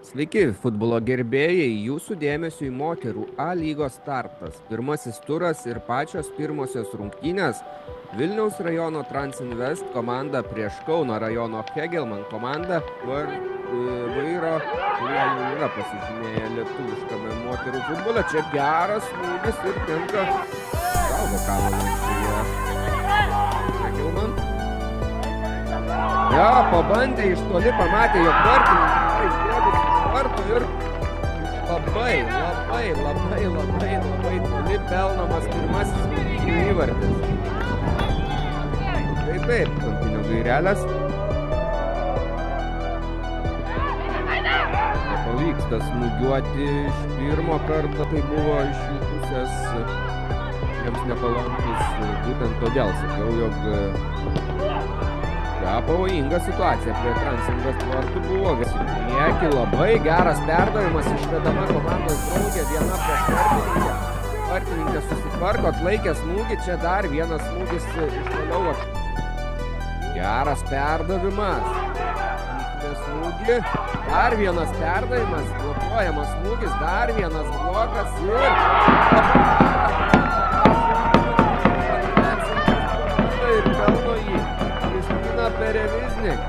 Sveiki, futbolo gerbėjai, jūsų dėmesiu į moterų A lygos startas. Pirmasis turas ir pačios pirmosios rungtynės. Vilniaus rajono Transinvest komanda prieš Kauno rajono Kegelman komandą vairo, kurie jau yra pasižymėję lietuviškame moterų futbole. Čia geras smūgis ir tenka saugo kamuolį Kegelman. Ja, pabandė iš toli, pamatė, jog vartininkai išbėgus iš vartų ir labai toli pelnomas pirmasis įvartis. Taip, kampinio gairelės. Nepavyksta smūgiuoti iš pirmo karto, tai buvo iš jų pusės jiems nepalankus. Būtent todėl sakiau, jog pavojinga situacija prie Transinvest vartų buvo. Prieki labai geras perdavimas, išvedama komandos draugė, viena prieš vartininkę. Vartininkė susitvarko, atlaikė smūgį, čia dar vienas smūgis iš toliau. Geras perdavimas. Smūgį, dar vienas perdavimas, blokuojamas smūgis, dar vienas blokas ir pelno jį. Kristina Pereviznik.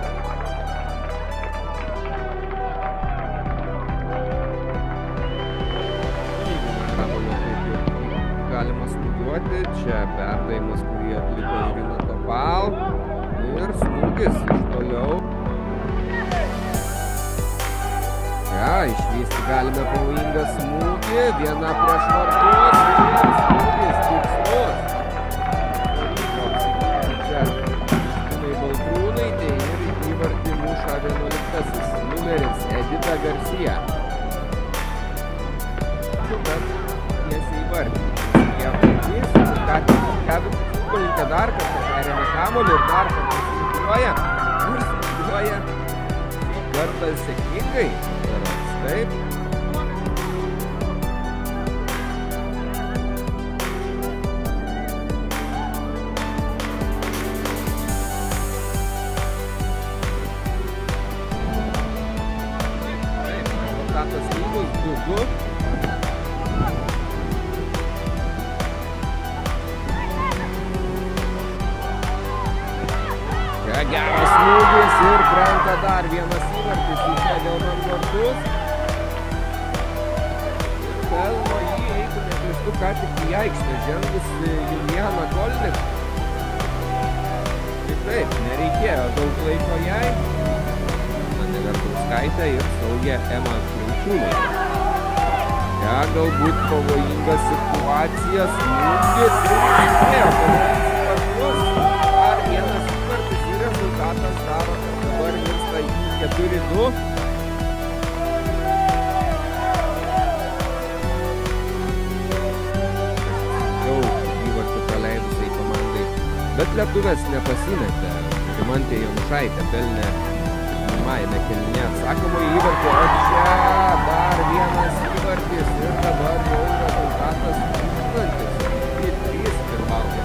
Galima smūgiuoti. Čia perdavimas, kurį atliko Irina Topal. Ir smūgis iš toliau. Ja, išvysti galime pavojingą smūgį. Viena prieš vartus. Ir smūgis tikslus. Įvartį muša 11 numeris Edita Garcia. Bet tiesiai įvartį. Futbolininkė dar kartą perėmė kamuolį ir dar kartą smūgiuoja. Ir smūgiuoja kartą sėkmingai. Taip. Rezultatas lygus 2-2. Čia geras smūgis ir krenta dar vienas įvartis į Kegelman vartus. Ir pelno jį, jeigu neklystu, ką tik į aikštę žengusi Juliana Golnik. Taip, nereikėjo daug laiko jai. Vertauskaitė ir saugė Ema Kriaučiūnaitė. Ja, galbūt pavojinga situacija, smūgis ir išėjo pavojus. Dar vienas įvartis ir rezultatas daro, dabar virsta į 4-2. Daug įvarčių praleidusiai komandai, bet lietuvės nepasimetė. Rimantė Jonušaitė pelnė pirmajame kėlinyje atsakomą įvartį, o čia dar vienas įvartis ir dabar jau rezultatas tūkstantis. 3-3 pirmauja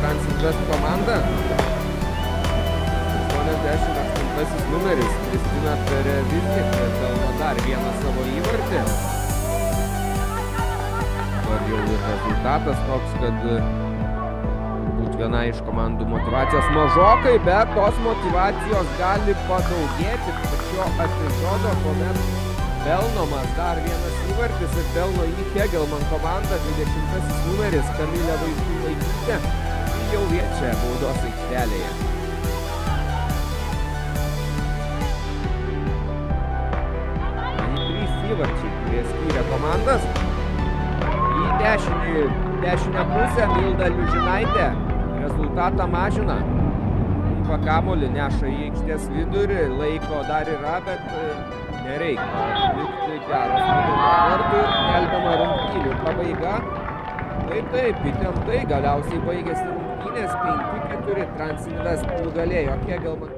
Transinvest komanda. 88 numeris Kristina Pereviznik pelno dar vieną savo įvartį. Dabar jau rezultatas toks, kad viena iš komandų motivacijos mažokai, bet tos motivacijos gali padaugėti po šio epizodo, kuomet pelnomas dar vienas įvartis ir pelno į Kegelman komandą 20 numeris Kamilė Vaitulaitytė jau viečia baudos aikštelėje. Trys įvarčiai, kurie skyrė komandas. Į dešinę pusę Milda Liužinaitė rezultatą mažina. Kamuolį neša į aikštės vidurį, laiko dar yra, bet nereikia likti geros vartų ir skelbiama rungtynių pabaiga. Taip, įtemptai galiausiai baigėsi rungtynės 5-4 Transinvest nugalėjo Kegelman.